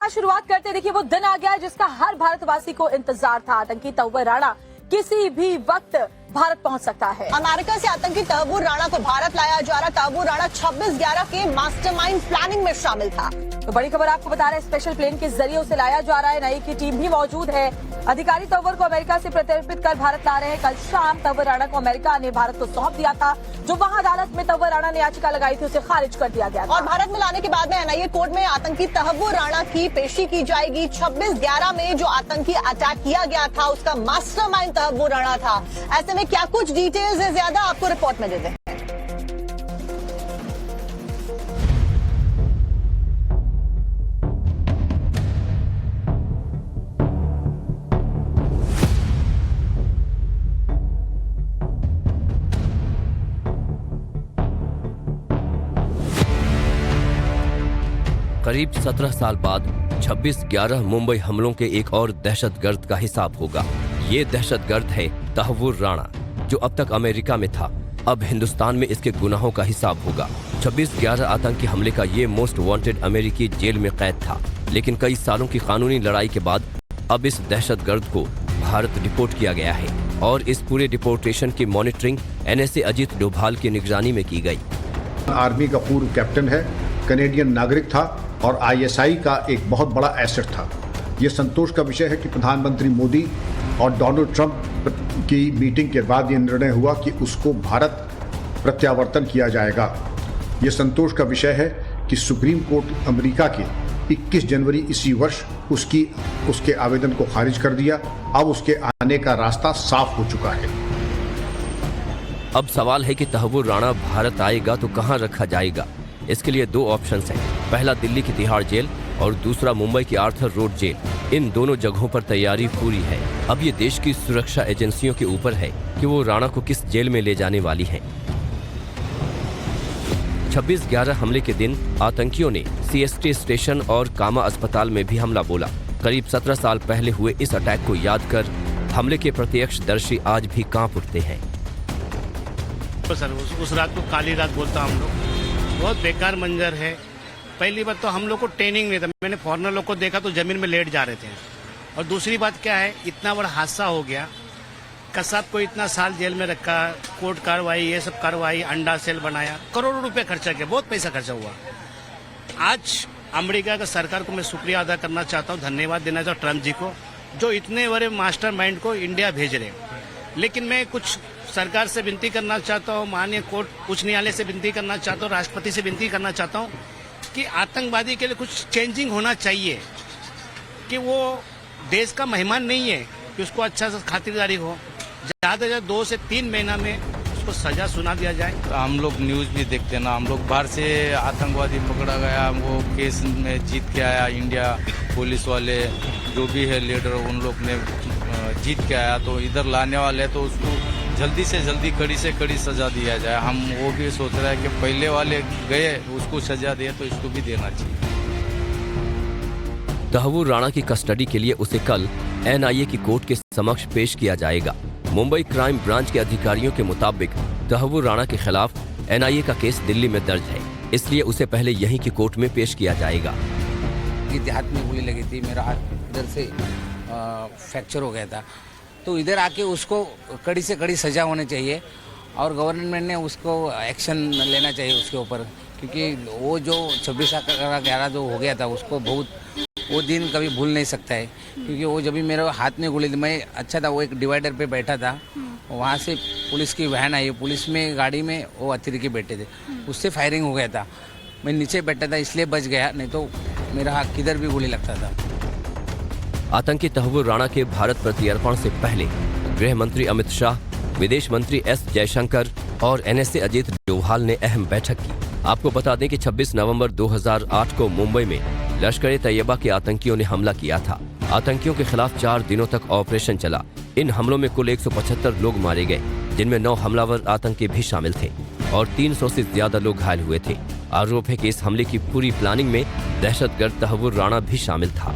शुरुआत करते देखिए वो दिन आ गया है जिसका हर भारतवासी को इंतजार था। आतंकी तव्वर राणा किसी भी वक्त भारत पहुंच सकता है। अमेरिका से आतंकी तव्वुर राणा को भारत लाया जा रहा। तव्वुर राणा 26/11 के मास्टरमाइंड प्लानिंग में शामिल था। तो बड़ी खबर आपको बता रहे हैं, स्पेशल प्लेन के जरिए उसे लाया जा रहा है। नई की टीम भी मौजूद है। अधिकारी तव्वर को अमेरिका से प्रत्यर्पित कर भारत ला रहे हैं। कल शाम तव्वर राणा को अमेरिका ने भारत को सौंप दिया था। जो वहां अदालत में तव्वर राणा ने याचिका लगाई थी उसे खारिज कर दिया गया था। और भारत में लाने के बाद में एनआईए कोर्ट में आतंकी तव्वुर राणा की पेशी की जाएगी। 26/11 में जो आतंकी अटैक किया गया था उसका मास्टरमाइंड तव्वुर राणा था। ऐसे में क्या कुछ डिटेल्स है, ज्यादा आपको रिपोर्ट में देते हैं। करीब 17 साल बाद 26/11 मुंबई हमलों के एक और दहशतगर्द का हिसाब होगा। ये दहशतगर्द है तव्वुर राणा, जो अब तक अमेरिका में था। अब हिंदुस्तान में इसके गुनाहों का हिसाब होगा। 26/11 आतंकी हमले का ये मोस्ट वांटेड अमेरिकी जेल में कैद था, लेकिन कई सालों की कानूनी लड़ाई के बाद अब इस दहशतगर्द को भारत डिपोर्ट किया गया है और इस पूरे डिपोर्टेशन की मॉनिटरिंग एनएसए अजीत डोभाल की निगरानी में की गई। आर्मी का पूर्व कैप्टन है, कनेडियन नागरिक था और आईएसआई का एक बहुत बड़ा एसेट था। ये संतोष का विषय है कि प्रधानमंत्री मोदी और डोनाल्ड ट्रंप की मीटिंग के बाद ये निर्णय हुआ कि उसको भारत प्रत्यावर्तन किया जाएगा। ये संतोष का विषय है कि सुप्रीम कोर्ट अमेरिका के 21 जनवरी इसी वर्ष उसके आवेदन को खारिज कर दिया। अब उसके आने का रास्ता साफ हो चुका है। अब सवाल है कि तव्वुर राणा भारत आएगा तो कहां रखा जाएगा। इसके लिए दो ऑप्शंस हैं। पहला दिल्ली की तिहाड़ जेल और दूसरा मुंबई की आर्थर रोड जेल। इन दोनों जगहों पर तैयारी पूरी है। अब ये देश की सुरक्षा एजेंसियों के ऊपर है कि वो राणा को किस जेल में ले जाने वाली हैं। 26/11 हमले के दिन आतंकियों ने सीएसटी स्टेशन और कामा अस्पताल में भी हमला बोला। करीब 17 साल पहले हुए इस अटैक को याद कर हमले के प्रत्यक्षदर्शी आज भी कांप उठते हैं। तो सर उस रात को काली रात बोलता हम लोग, बहुत बेकार मंजर है। पहली बात तो हम लोग को ट्रेनिंग नहीं था। मैंने फॉरेनर लोग को देखा तो जमीन में लेट जा रहे थे। और दूसरी बात क्या है, इतना बड़ा हादसा हो गया। कसाब को इतना साल जेल में रखा, कोर्ट कार्रवाई, ये सब कार्रवाई, अंडा सेल बनाया, करोड़ों रुपए खर्चा किया, बहुत पैसा खर्चा हुआ। आज अमेरिका का सरकार को मैं शुक्रिया अदा करना चाहता हूँ, धन्यवाद देना चाहता हूँ ट्रम्प जी को, जो इतने बड़े मास्टरमाइंड को इंडिया भेज रहे हैं। लेकिन मैं कुछ सरकार से विनती करना चाहता हूँ, माननीय कोर्ट उच्च न्यायालय से विनती करना चाहता हूँ, राष्ट्रपति से विनती करना चाहता हूँ कि आतंकवादी के लिए कुछ चेंजिंग होना चाहिए। कि वो देश का मेहमान नहीं है कि उसको अच्छा से खातिरदारी हो। ज़्यादा से ज़्यादा 2 से 3 महीना में उसको सजा सुना दिया जाए। तो हम लोग न्यूज़ भी देखते ना, हम लोग बाहर से आतंकवादी पकड़ा गया, वो केस में जीत के आया। इंडिया पुलिस वाले जो भी है लीडर, उन लोग ने जीत के आया। तो इधर लाने वाले तो उसको जल्दी से जल्दी कड़ी से कड़ी सजा दिया जाए। हम वो भी सोच रहे हैं कि पहले वाले गए उसको सजा दिए तो इसको भी देना चाहिए। तव्वुर राणा की कस्टडी के लिए उसे कल एनआईए की कोर्ट के समक्ष पेश किया जाएगा। मुंबई क्राइम ब्रांच के अधिकारियों के मुताबिक तव्वुर राणा के खिलाफ एनआईए का केस दिल्ली में दर्ज है, इसलिए उसे पहले यहीं की कोर्ट में पेश किया जाएगा। हाथ में गोली लगी थी, मेरा हाथ इधर से फ्रैक्चर हो गया था। तो इधर आके उसको कड़ी से कड़ी सजा होनी चाहिए और गवर्नमेंट ने उसको एक्शन लेना चाहिए उसके ऊपर, क्योंकि वो जो 26/11 जो हो गया था उसको बहुत वो दिन कभी भूल नहीं सकता है। क्योंकि वो जब भी मेरे हाथ में गोली, मैं अच्छा था, वो एक डिवाइडर पे बैठा था, वहाँ से पुलिस की वैन आई, पुलिस में गाड़ी में वो अतिरिक्त बैठे थे, उससे फायरिंग हो गया था। मैं नीचे बैठा था इसलिए बच गया, नहीं तो मेरा हाथ किधर भी गोली लगता था। आतंकी तव्वुर राणा के भारत प्रत्यर्पण से पहले गृह मंत्री अमित शाह, विदेश मंत्री एस जयशंकर और एनएसए अजीत डोभाल ने अहम बैठक की। आपको बता दें कि 26 नवंबर 2008 को मुंबई में लश्कर-ए-तैयबा के आतंकियों ने हमला किया था। आतंकियों के खिलाफ 4 दिनों तक ऑपरेशन चला। इन हमलों में कुल 175 लोग मारे गए, जिनमें 9 हमलावर आतंकी भी शामिल थे और 300 से ज्यादा लोग घायल हुए थे। आरोप है कि इस हमले की पूरी प्लानिंग में दहशतगर्द तव्वुर राणा भी शामिल था।